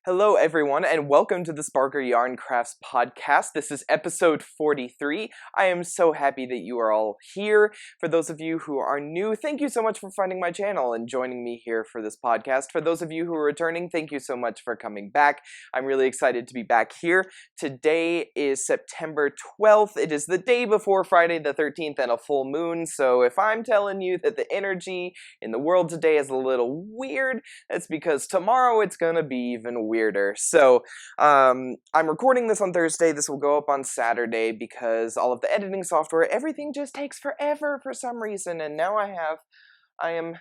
Hello everyone, and welcome to the Spargur Yarn Crafts podcast. This is episode 43. I am so happy that you are all here. For those of you who are new, thank you so much for finding my channel and joining me here for this podcast. For those of you who are returning, thank you so much for coming back. I'm really excited to be back here. Today is September 12th. It is the day before Friday the 13th and a full moon, so if I'm telling you that the energy in the world today is a little weird, that's because tomorrow it's gonna be even weirder. So I'm recording this on Thursday. This will go up on Saturday because all of the editing software, everything just takes forever for some reason, and now I'm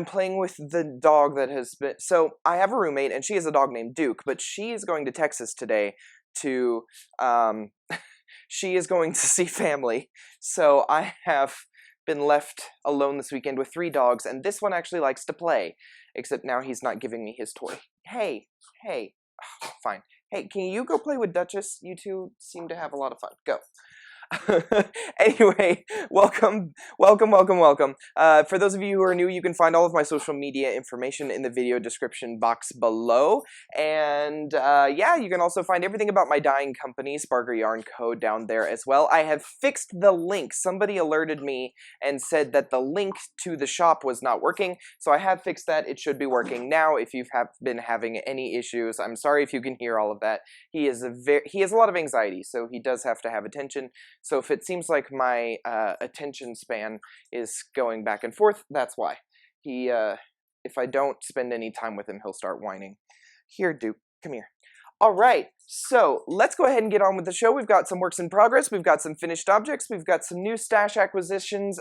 playing with the dog that has been, so I have a roommate and she has a dog named Duke, but she is going to Texas today to, she is going to see family, so I have been left alone this weekend with 3 dogs, and this one actually likes to play, except now he's not giving me his toy. Hey, oh, fine. Hey, can you go play with Duchess? You two seem to have a lot of fun. Go. Anyway, welcome. For those of you who are new, you can find all of my social media information in the video description box below, and yeah, you can also find everything about my dyeing company, Spargur Yarn Co, down there as well. I have fixed the link. Somebody alerted me and said that the link to the shop was not working, so I have fixed that. It should be working now. If you've been having any issues, I'm sorry if you can hear all of that. He has a lot of anxiety, so he does have to have attention. So if it seems like my attention span is going back and forth, that's why. If I don't spend any time with him, he'll start whining. Here, Duke, come here. All right, so let's go ahead and get on with the show. We've got some works in progress, we've got some finished objects, we've got some new stash acquisitions,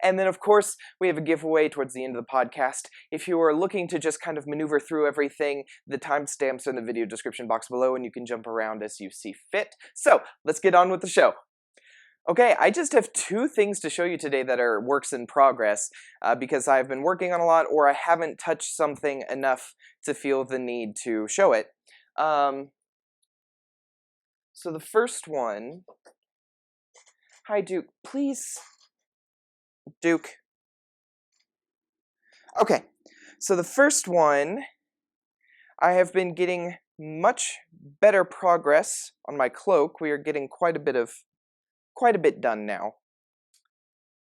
and then of course we have a giveaway towards the end of the podcast. If you are looking to just kind of maneuver through everything, the timestamps are in the video description box below and you can jump around as you see fit. So let's get on with the show. Okay, I just have 2 things to show you today that are works in progress because I've been working on a lot or I haven't touched something enough to feel the need to show it. So the first one, hi Duke, please, Duke. Okay, so the first one, I have been getting much better progress on my cloak. We are getting quite a bit done now,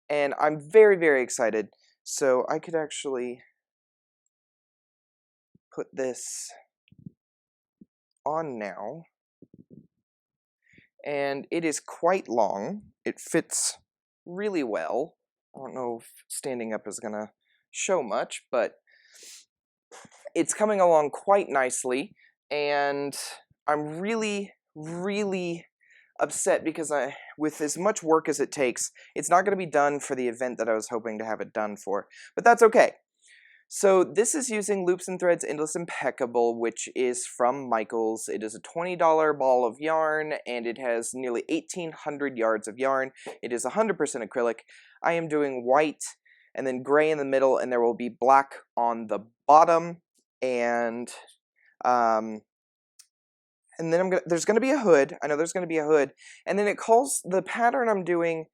and I'm very, very excited. So I could actually put this on now, and it is quite long. It fits really well. I don't know if standing up is gonna show much, but it's coming along quite nicely, and I'm really, really upset because with as much work as it takes, it's not going to be done for the event that I was hoping to have it done for, but that's okay. So this is using Loops and Threads Endless Impeccable, which is from Michaels. It is a $20 ball of yarn, and it has nearly 1,800 yards of yarn. It is 100% acrylic. I am doing white and then gray in the middle, and there will be black on the bottom, and then there's going to be a hood. I know there's going to be a hood. And then it calls the pattern I'm doing,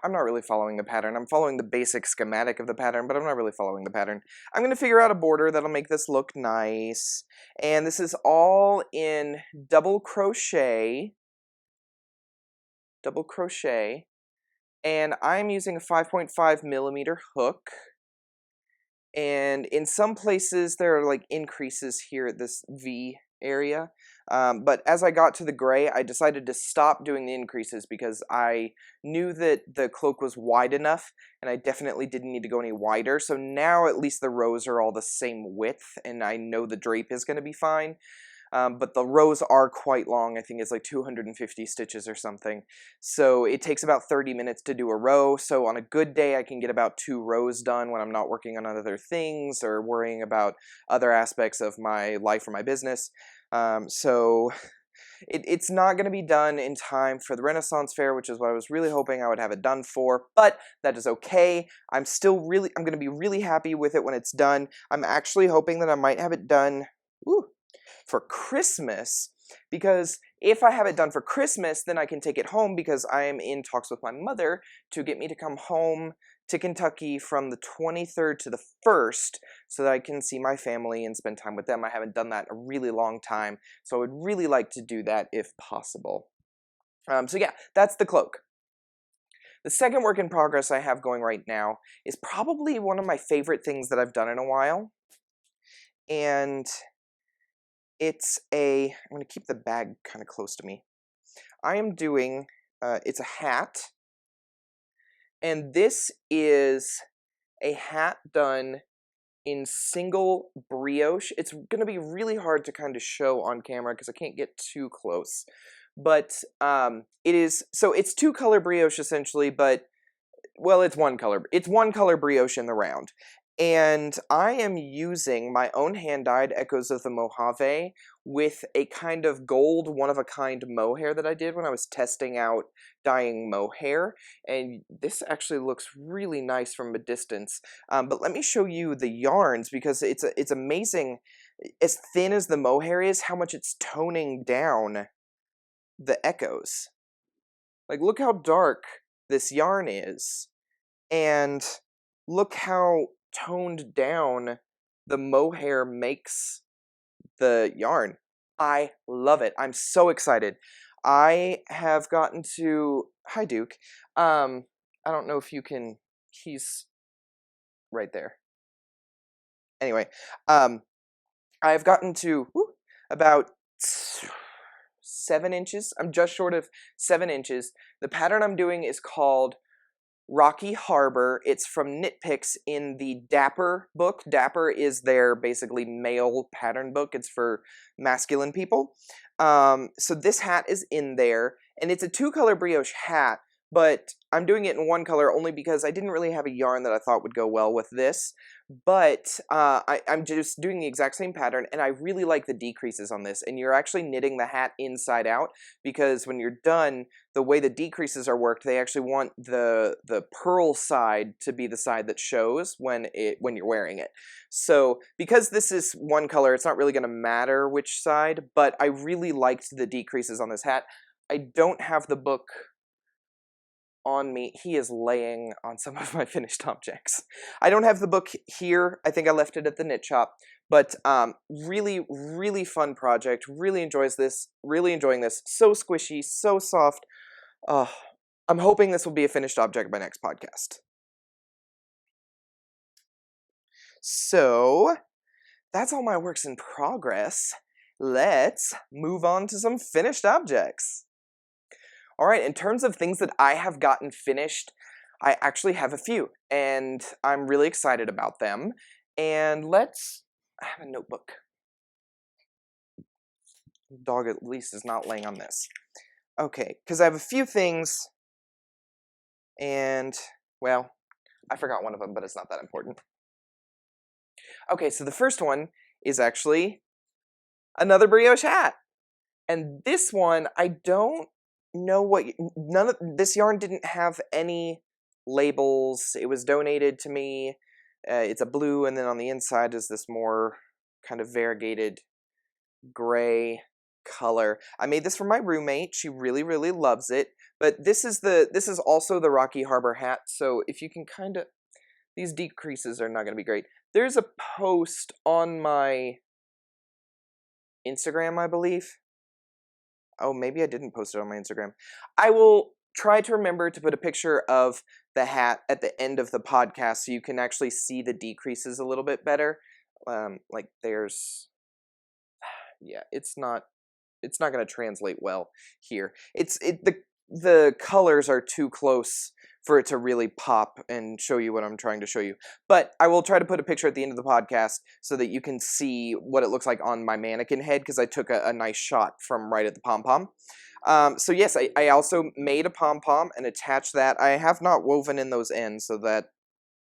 I'm not really following the pattern. I'm following the basic schematic of the pattern, but I'm not really following the pattern. I'm going to figure out a border that'll make this look nice. And this is all in double crochet. And I'm using a 5.5 millimeter hook. And in some places there are like increases here at this V area, but as I got to the gray, I decided to stop doing the increases because I knew that the cloak was wide enough, and I definitely didn't need to go any wider. So now at least the rows are all the same width, and I know the drape is going to be fine. But the rows are quite long. I think it's like 250 stitches or something. So it takes about 30 minutes to do a row. So on a good day, I can get about 2 rows done when I'm not working on other things or worrying about other aspects of my life or my business. So it's not going to be done in time for the Renaissance Fair, which is what I was really hoping I would have it done for, but that is okay. I'm going to be really happy with it when it's done. I'm actually hoping that I might have it done for Christmas, because if I have it done for Christmas, then I can take it home because I am in talks with my mother to get me to come home to Kentucky from the 23rd to the 1st, so that I can see my family and spend time with them. I haven't done that in a really long time, so I would really like to do that if possible. So yeah, that's the cloak. The second work in progress I have going right now is probably one of my favorite things that I've done in a while. And it's I'm going to keep the bag kind of close to me. I am doing, it's a hat. And this is a hat done in single brioche. It's going to be really hard to kind of show on camera because I can't get too close. But it is, so it's 2-color brioche essentially, but, well, it's one color. It's 1-color brioche in the round. And I am using my own hand-dyed Echoes of the Mojave with a kind of gold one-of-a-kind mohair that I did when I was testing out dyeing mohair. And this actually looks really nice from a distance. But let me show you the yarns, because it's amazing, as thin as the mohair is, how much it's toning down the echoes. Like, look how dark this yarn is. And look how toned down the mohair makes the yarn. I love it. I'm so excited. I have gotten to, hi Duke, I don't know if you can, he's right there. Anyway, I've gotten to about 7 inches. I'm just short of 7 inches. The pattern I'm doing is called Rocky Harbor. It's from Knit Picks in the Dapper book. Dapper is their basically male pattern book. It's for masculine people. So this hat is in there, and it's a 2-color brioche hat, but I'm doing it in 1 color only because I didn't really have a yarn that I thought would go well with this. But I'm just doing the exact same pattern, and I really like the decreases on this. And you're actually knitting the hat inside out, because when you're done, the way the decreases are worked, they actually want the purl side to be the side that shows when you're wearing it. So because this is 1 color, it's not really going to matter which side, but I really liked the decreases on this hat. I don't have the book on me. He is laying on some of my finished objects. I don't have the book here. I think I left it at the knit shop. But really, really fun project. Really enjoying this. So squishy, so soft. I'm hoping this will be a finished object by next podcast. So that's all my works in progress. Let's move on to some finished objects. Alright, in terms of things that I have gotten finished, I actually have a few, and I'm really excited about them. And I have a notebook. The dog at least is not laying on this. Okay, because I have a few things, and, well, I forgot one of them, but it's not that important. Okay, so the first one is actually another brioche hat. And this one, I don't know what, this yarn didn't have any labels. It was donated to me. It's a blue, and then on the inside is this more kind of variegated gray color. I made this for my roommate. She really, really loves it. But this is also the Rocky Harbor hat. So if you can kind of, these decreases are not going to be great. There's a post on my Instagram, I believe. Oh, maybe I didn't post it on my Instagram. I will try to remember to put a picture of the hat at the end of the podcast so you can actually see the decreases a little bit better. Like there's, yeah, it's not going to translate well here. The colors are too close for it to really pop and show you what I'm trying to show you. But I will try to put a picture at the end of the podcast so that you can see what it looks like on my mannequin head, because I took a nice shot from right at the pom-pom. So yes, I also made a pom-pom and attached that. I have not woven in those ends, so that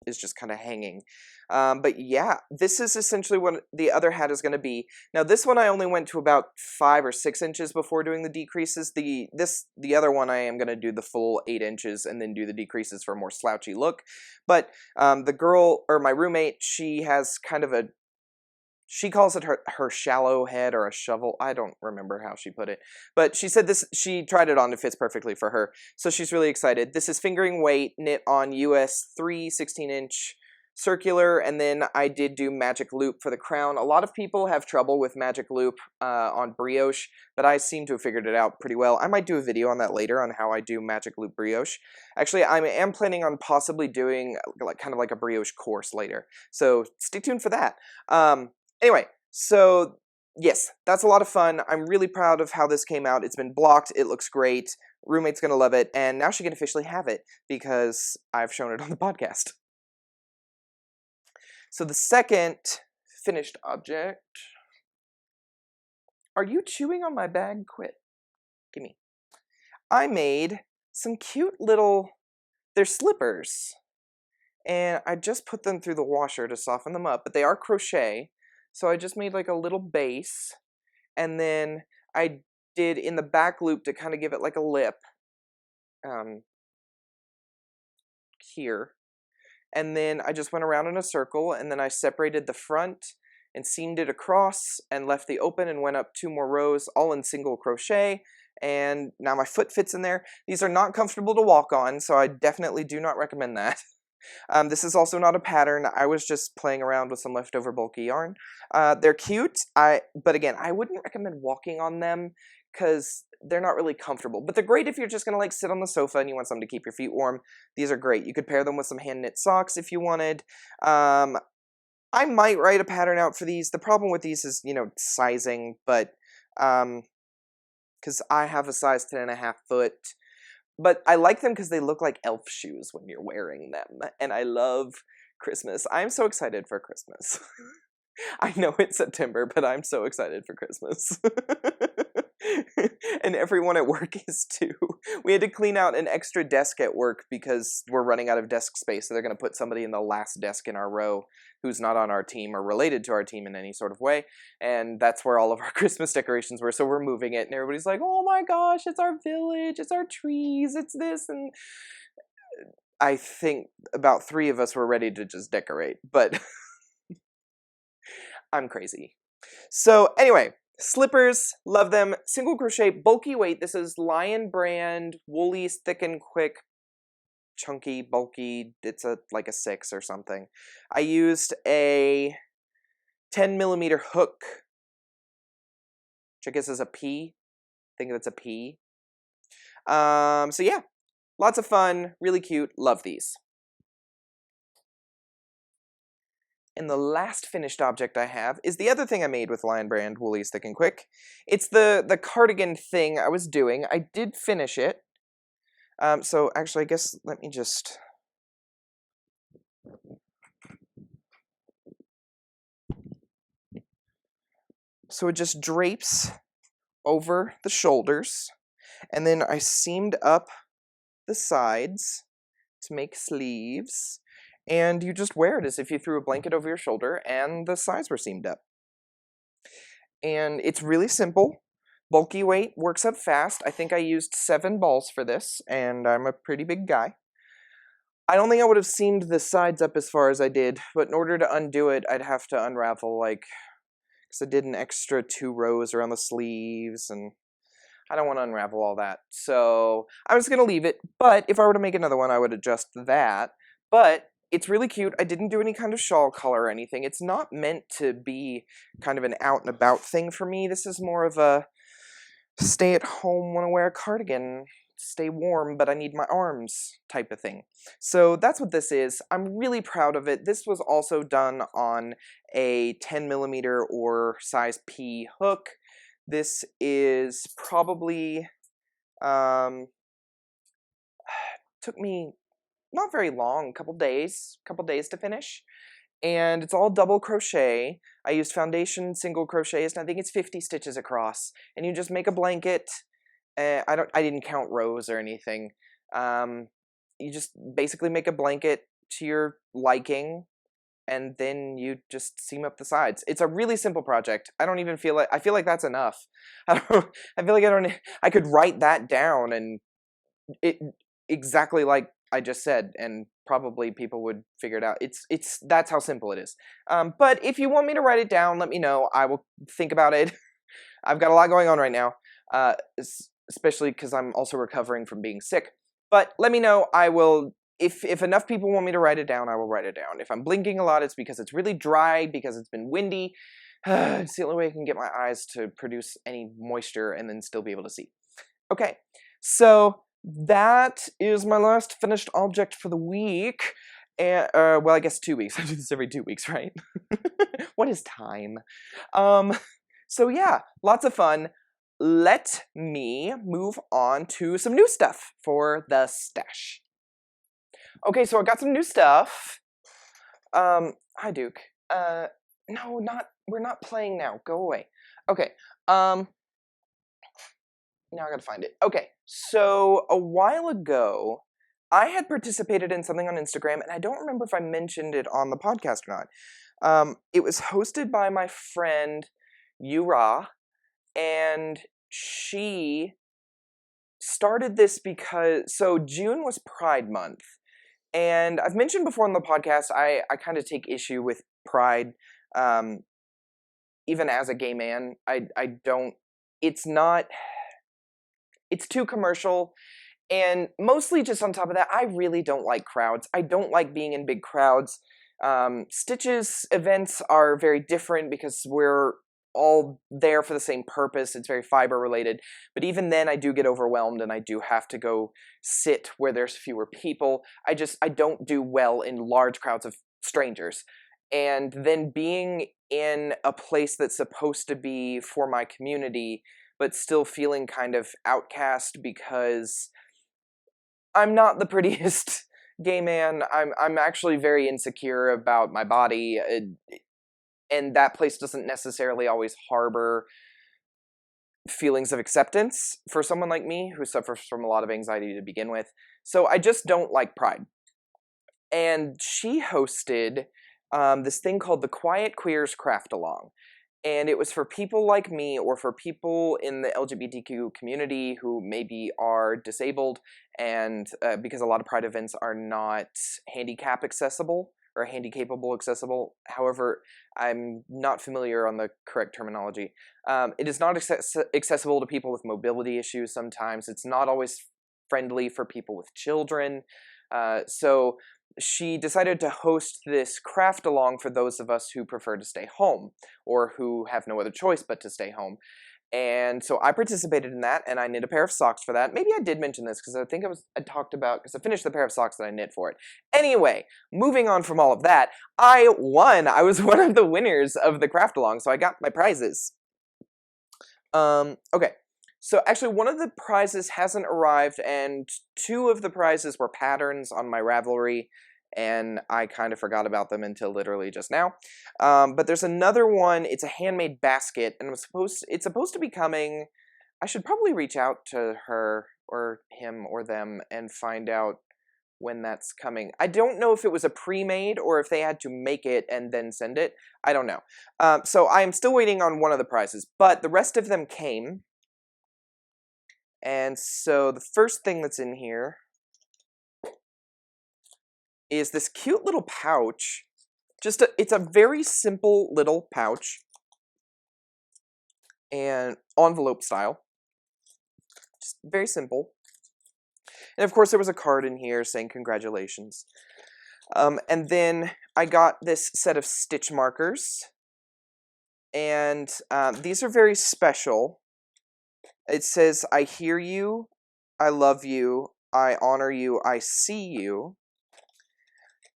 is just kind of hanging. But yeah, this is essentially what the other hat is going to be. Now this one I only went to about 5 or 6 inches before doing the decreases. The other one I am going to do the full 8 inches and then do the decreases for a more slouchy look. But the girl, or my roommate, she has kind of she calls it her shallow head or a shovel. I don't remember how she put it. But she said she tried it on, it fits perfectly for her. So she's really excited. This is fingering weight, knit on US 3 16-inch circular, and then I did do magic loop for the crown. A lot of people have trouble with magic loop on brioche, but I seem to have figured it out pretty well. I might do a video on that later on how I do magic loop brioche. Actually, I am planning on possibly doing kind of like a brioche course later, so stay tuned for that. Anyway, so yes, that's a lot of fun. I'm really proud of how this came out. It's been blocked. It looks great. Roommate's gonna love it, and now she can officially have it because I've shown it on the podcast. So the second finished object... Are you chewing on my bag? Quit. Gimme. I made some cute little... They're slippers. And I just put them through the washer to soften them up, but they are crochet. So I just made like a little base. And then I did in the back loop to kind of give it like a lip. Here. And then I just went around in a circle, and then I separated the front and seamed it across and left the open and went up 2 more rows, all in single crochet, and now my foot fits in there. These are not comfortable to walk on, so I definitely do not recommend that. This is also not a pattern. I was just playing around with some leftover bulky yarn. They're cute, but again, I wouldn't recommend walking on them because they're not really comfortable. But they're great if you're just gonna like sit on the sofa and you want something to keep your feet warm. These are great. You could pair them with some hand knit socks if you wanted. I might write a pattern out for these. The problem with these is, you know, sizing, but because I have a size 10.5 foot. But I like them because they look like elf shoes when you're wearing them, and I love Christmas. I'm so excited for Christmas. I know it's September, but I'm so excited for Christmas. And everyone at work is too. We had to clean out an extra desk at work because we're running out of desk space, so they're going to put somebody in the last desk in our row who's not on our team or related to our team in any sort of way, and that's where all of our Christmas decorations were, so we're moving it, and everybody's like, oh my gosh, it's our village, it's our trees, it's this, and I think about 3 of us were ready to just decorate, but I'm crazy. So anyway, slippers, love them. Single crochet, bulky weight. This is Lion brand, Woolies, Thick and Quick, chunky, bulky. It's like a 6 or something. I used a 10mm hook, which I guess is a P. I think it's a P. So yeah, lots of fun, really cute. Love these. And the last finished object I have is the other thing I made with Lion brand, Woolies, Thick and Quick. It's the cardigan thing I was doing. I did finish it. So actually, I guess let me just... So it just drapes over the shoulders, and then I seamed up the sides to make sleeves. And you just wear it as if you threw a blanket over your shoulder and the sides were seamed up. And it's really simple. Bulky weight, works up fast. I think I used 7 balls for this, and I'm a pretty big guy. I don't think I would have seamed the sides up as far as I did, but in order to undo it, I'd have to unravel, like, because I did an extra 2 rows around the sleeves, and I don't want to unravel all that. So I'm just going to leave it, but if I were to make another one, I would adjust that. But it's really cute. I didn't do any kind of shawl color or anything. It's not meant to be kind of an out and about thing for me. This is more of a stay at home, want to wear a cardigan, stay warm, but I need my arms type of thing. So that's what this is. I'm really proud of it. This was also done on a 10mm or size P hook. This is probably, took me not very long, a couple days to finish. And it's all double crochet. I used foundation single crochets, and I think it's 50 stitches across. And you just make a blanket. I didn't count rows or anything. You just basically make a blanket to your liking, and then you just seam up the sides. It's a really simple project. I don't even feel like, I feel like that's enough. I feel like I could write that down and it exactly like I just said, and probably people would figure it out. That's how simple it is. But if you want me to write it down, let me know. I will think about it. I've got a lot going on right now, especially because I'm also recovering from being sick. But let me know. I will if enough people want me to write it down, I will write it down. If I'm blinking a lot, it's because it's really dry, because it's been windy. It's the only way I can get my eyes to produce any moisture and then still be able to see. Okay, so that is my last finished object for the week. And, well, I guess 2 weeks. I do this every 2 weeks, right? What is time? So yeah, lots of fun. Let me move on to some new stuff for the stash. Okay, so I got some new stuff. Hi, Duke. No, we're not playing now. Go away. Okay, now I gotta find it. Okay, so a while ago, I had participated in something on Instagram, and I don't remember if I mentioned it on the podcast or not. It was hosted by my friend, Yura, and she started this because, so June was Pride Month, and I've mentioned before on the podcast, I kind of take issue with Pride, even as a gay man. I don't, it's too commercial, and mostly just on top of that, I really don't like crowds. I don't like being in big crowds. Stitch's events are very different because we're all there for the same purpose. It's very fiber related, but even then I do get overwhelmed and I do have to go sit where there's fewer people. I don't do well in large crowds of strangers. And then being in a place that's supposed to be for my community, but still feeling kind of outcast because I'm not the prettiest gay man. I'm actually very insecure about my body, and that place doesn't necessarily always harbor feelings of acceptance for someone like me who suffers from a lot of anxiety to begin with. So I just don't like Pride. And she hosted this thing called the Quiet Queers Craft Along. And it was for people like me, or for people in the LGBTQ community who maybe are disabled, and because a lot of Pride events are not handicap accessible, or handicapable accessible. However, I'm not familiar on the correct terminology. It is not accessible to people with mobility issues sometimes. It's not always friendly for people with children. So she decided to host this craft along for those of us who prefer to stay home, or who have no other choice but to stay home. And so I participated in that, and I knit a pair of socks for that. Maybe I did mention this, because I think I talked about, because I finished the pair of socks that I knit for it. Anyway, moving on from all of that, I won! I was one of the winners of the craft along, so I got my prizes. Okay, so actually one of the prizes hasn't arrived, and 2 of the prizes were patterns on my Ravelry, and I kind of forgot about them until literally just now. But there's another one. It's a handmade basket, and it's supposed to be coming. I should probably reach out to her, or him, or them, and find out when that's coming. I don't know if it was a pre-made, or if they had to make it and then send it. I don't know. So I am still waiting on one of the prizes, but the rest of them came. And so the first thing that's in here is this cute little pouch. It's a very simple little pouch, and envelope style. Just very simple. And of course there was a card in here saying congratulations. And then I got this set of stitch markers, and these are very special. It says, I hear you, I love you, I honor you, I see you.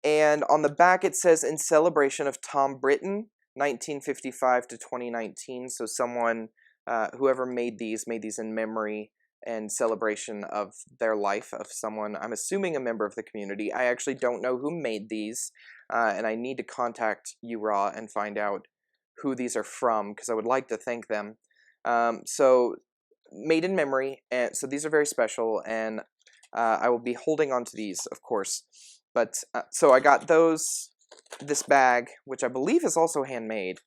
And on the back it says, in celebration of Tom Britton, 1955 to 2019. So someone, whoever made these in memory and celebration of their life, of someone, I'm assuming a member of the community. I actually don't know who made these, and I need to contact Ura and find out who these are from, because I would like to thank them. So, made in memory, and so these are very special, and I will be holding on to these, of course. But, so I got this bag, which I believe is also handmade.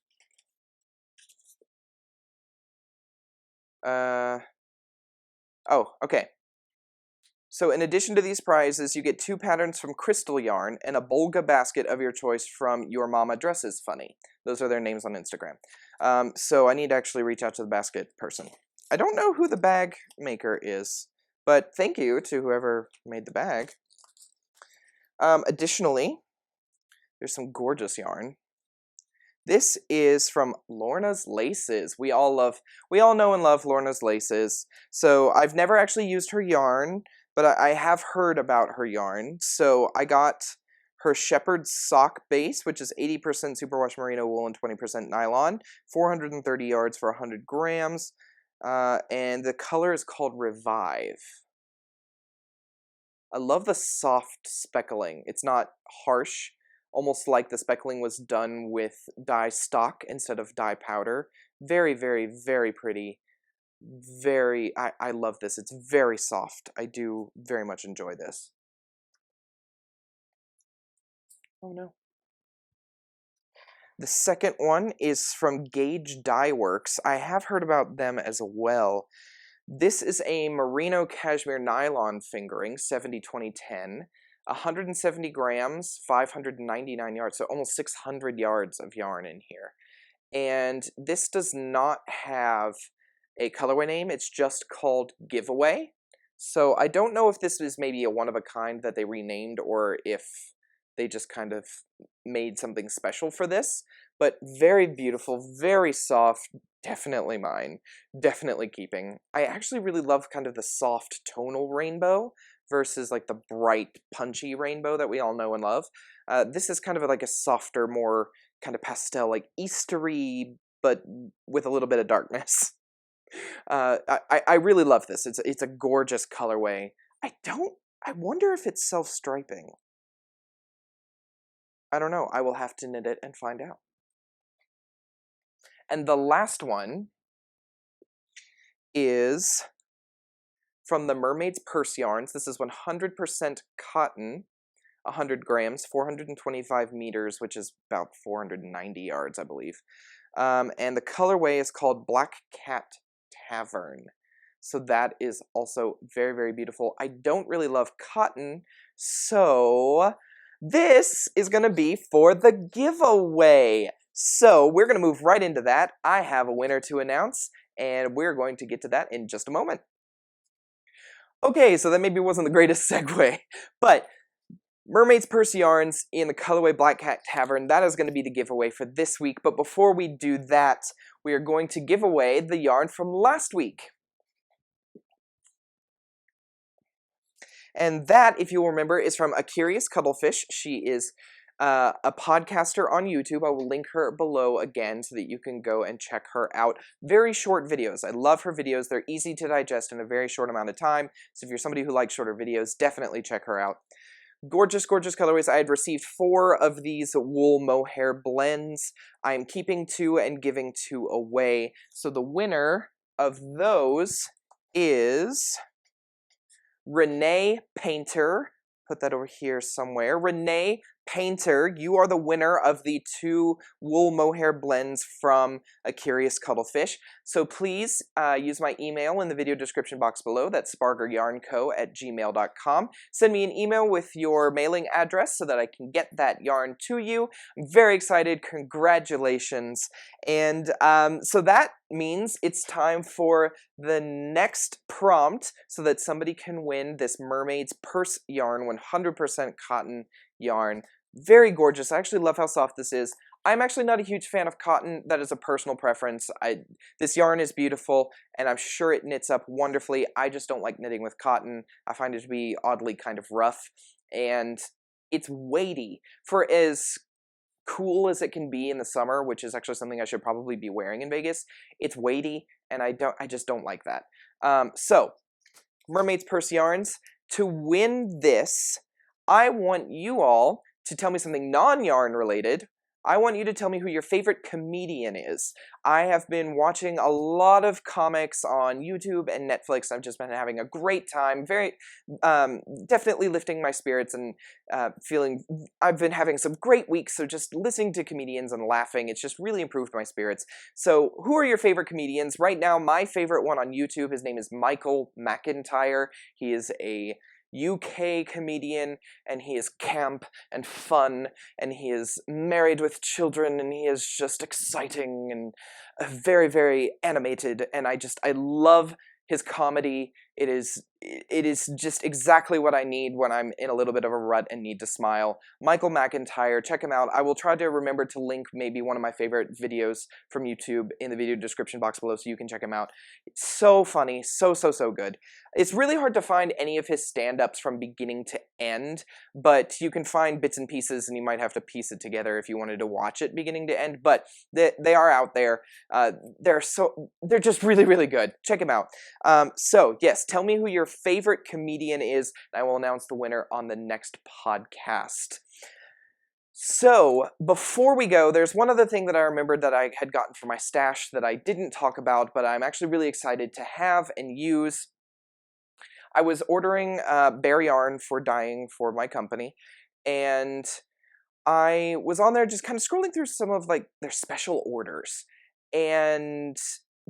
Oh, okay. So in addition to these prizes, you get 2 patterns from Crystal Yarn, and a Bolga basket of your choice from Your Mama Dresses Funny. Those are their names on Instagram. So I need to actually reach out to the basket person. I don't know who the bag maker is, but thank you to whoever made the bag. Additionally, there's some gorgeous yarn. This is from Lorna's Laces. We all know and love Lorna's Laces. So I've never actually used her yarn, but I have heard about her yarn. So I got her Shepherd's Sock Base, which is 80% superwash merino wool and 20% nylon, 430 yards for 100 grams, and the color is called Revive. I love the soft speckling. It's not harsh, almost like the speckling was done with dye stock instead of dye powder. Very, very, very pretty. I love this. It's very soft. I do very much enjoy this. Oh no. The second one is from Gauge Dye Works. I have heard about them as well. This is a merino cashmere nylon fingering, 70-20-10, 170 grams, 599 yards, so almost 600 yards of yarn in here. And this does not have a colorway name, it's just called Giveaway. So I don't know if this is maybe a one-of-a-kind that they renamed, or if they just kind of made something special for this, but very beautiful, very soft, definitely mine, definitely keeping. I actually really love kind of the soft tonal rainbow versus like the bright punchy rainbow that we all know and love. This is kind of like a softer, more kind of pastel, like Eastery, but with a little bit of darkness. I really love this. It's a gorgeous colorway. I wonder if it's self-striping. I don't know. I will have to knit it and find out. And the last one is from the Mermaid's Purse Yarns. This is 100% cotton, 100 grams, 425 meters, which is about 490 yards, I believe. And the colorway is called Black Cat Tavern. So that is also very, very beautiful. I don't really love cotton, so this is going to be for the giveaway. So we're going to move right into that. I have a winner to announce, and we're going to get to that in just a moment. Okay, so that maybe wasn't the greatest segue, but Mermaid's Purse Yarns in the colorway Black Cat Tavern, that is going to be the giveaway for this week. But before we do that, we are going to give away the yarn from last week. And that, if you'll remember, is from A Curious Cuttlefish. She is a podcaster on YouTube. I will link her below again so that you can go and check her out. Very short videos. I love her videos. They're easy to digest in a very short amount of time. So if you're somebody who likes shorter videos, definitely check her out. Gorgeous, gorgeous colorways. I had received 4 of these wool mohair blends. I am keeping 2 and giving 2 away. So the winner of those is Renee Painter. Put that over here somewhere. Renee Painter, you are the winner of the 2 wool mohair blends from A Curious Cuttlefish. So please use my email in the video description box below. That's sparguryarnco@gmail.com. Send me an email with your mailing address so that I can get that yarn to you. I'm very excited. Congratulations. And so that means it's time for the next prompt so that somebody can win this Mermaid's Purse yarn, 100% cotton yarn. Very gorgeous. I actually love how soft this is. I'm actually not a huge fan of cotton. That is a personal preference. This yarn is beautiful, and I'm sure it knits up wonderfully. I just don't like knitting with cotton. I find it to be oddly kind of rough, and it's weighty. For as cool as it can be in the summer, which is actually something I should probably be wearing in Vegas, it's weighty, and I just don't like that. So, Mermaid's Purse Yarns, to win this, I want you all to tell me something non-yarn related. I want you to tell me who your favorite comedian is. I have been watching a lot of comics on YouTube and Netflix. I've just been having a great time. Very, definitely lifting my spirits and feeling, I've been having some great weeks, so just listening to comedians and laughing, it's just really improved my spirits. So who are your favorite comedians? Right now, my favorite one on YouTube, his name is Michael McIntyre. He is a UK comedian, and he is camp and fun, and he is married with children, and he is just exciting and very, very animated, and I love his comedy. It is just exactly what I need when I'm in a little bit of a rut and need to smile. Michael McIntyre, check him out. I will try to remember to link maybe one of my favorite videos from YouTube in the video description box below so you can check him out. It's so funny, so good. It's really hard to find any of his stand-ups from beginning to end, but you can find bits and pieces, and you might have to piece it together if you wanted to watch it beginning to end, but they are out there. They're just really good. Check him out. So yes, tell me who your favorite comedian is, and I will announce the winner on the next podcast. So, before we go, there's one other thing that I remembered that I had gotten from my stash that I didn't talk about, but I'm actually really excited to have and use. I was ordering bear yarn for dyeing for my company, and I was on there just kind of scrolling through some of like their special orders, and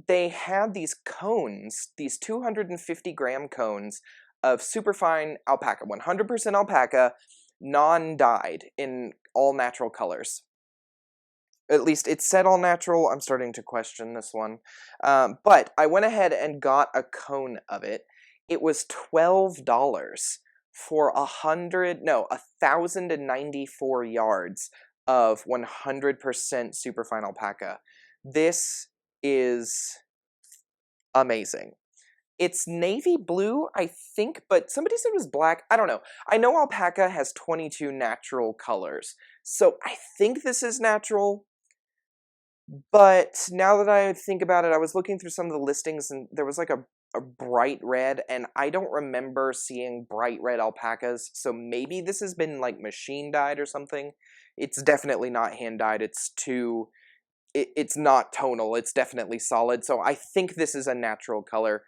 they had these cones, these 250-gram cones of superfine alpaca, 100% alpaca, non-dyed, in all natural colors. At least it said all natural. I'm starting to question this one. But I went ahead and got a cone of it. It was $12 for 1,094 yards of 100% superfine alpaca. This is amazing. It's navy blue, I think, but somebody said it was black. I don't know. I know alpaca has 22 natural colors, so I think this is natural. But now that I think about it, I was looking through some of the listings, and there was like a bright red, and I don't remember seeing bright red alpacas, so maybe this has been like machine dyed or something. It's definitely not hand dyed. It's not tonal. It's definitely solid, so I think this is a natural color.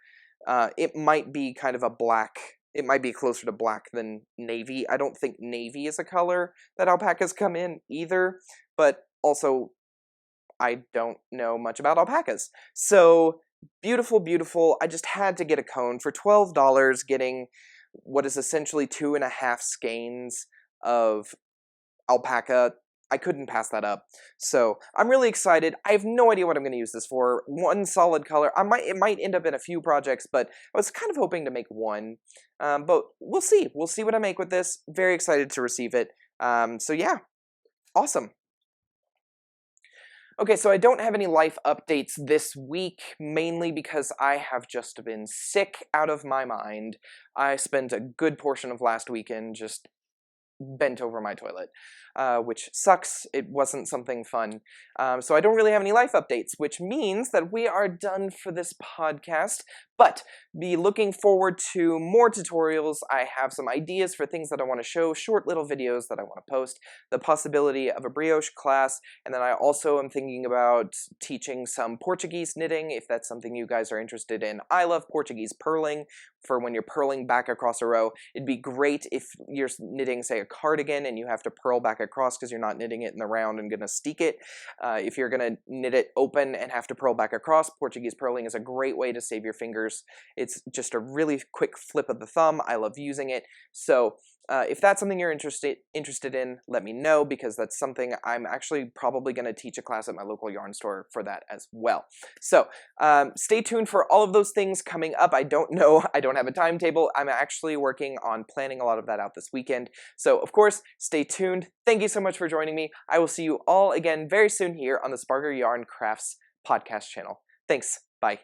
It might be kind of a black. It might be closer to black than navy. I don't think navy is a color that alpacas come in either, but also I don't know much about alpacas. So beautiful, beautiful. I just had to get a cone for $12, getting what is essentially 2.5 skeins of alpaca. I couldn't pass that up. So I'm really excited. I have no idea what I'm going to use this for. One solid color. It might end up in a few projects, but I was kind of hoping to make one. But we'll see. We'll see what I make with this. Very excited to receive it. So yeah, awesome. Okay, so I don't have any life updates this week, mainly because I have just been sick out of my mind. I spent a good portion of last weekend just bent over my toilet, which sucks. It wasn't something fun. So I don't really have any life updates, which means that we are done for this podcast, but be looking forward to more tutorials. I have some ideas for things that I want to show, short little videos that I want to post, the possibility of a brioche class, and then I also am thinking about teaching some Portuguese knitting, if that's something you guys are interested in. I love Portuguese purling for when you're purling back across a row. It'd be great if you're knitting, say, a cardigan and you have to purl back across because you're not knitting it in the round and gonna steek it. If you're gonna knit it open and have to purl back across, Portuguese purling is a great way to save your fingers. It's just a really quick flip of the thumb. I love using it. So if that's something you're interested in, let me know, because that's something I'm actually probably going to teach a class at my local yarn store for that as well. So stay tuned for all of those things coming up. I don't know. I don't have a timetable. I'm actually working on planning a lot of that out this weekend. So of course, stay tuned. Thank you so much for joining me. I will see you all again very soon here on the Spargur Yarn Crafts podcast channel. Thanks. Bye.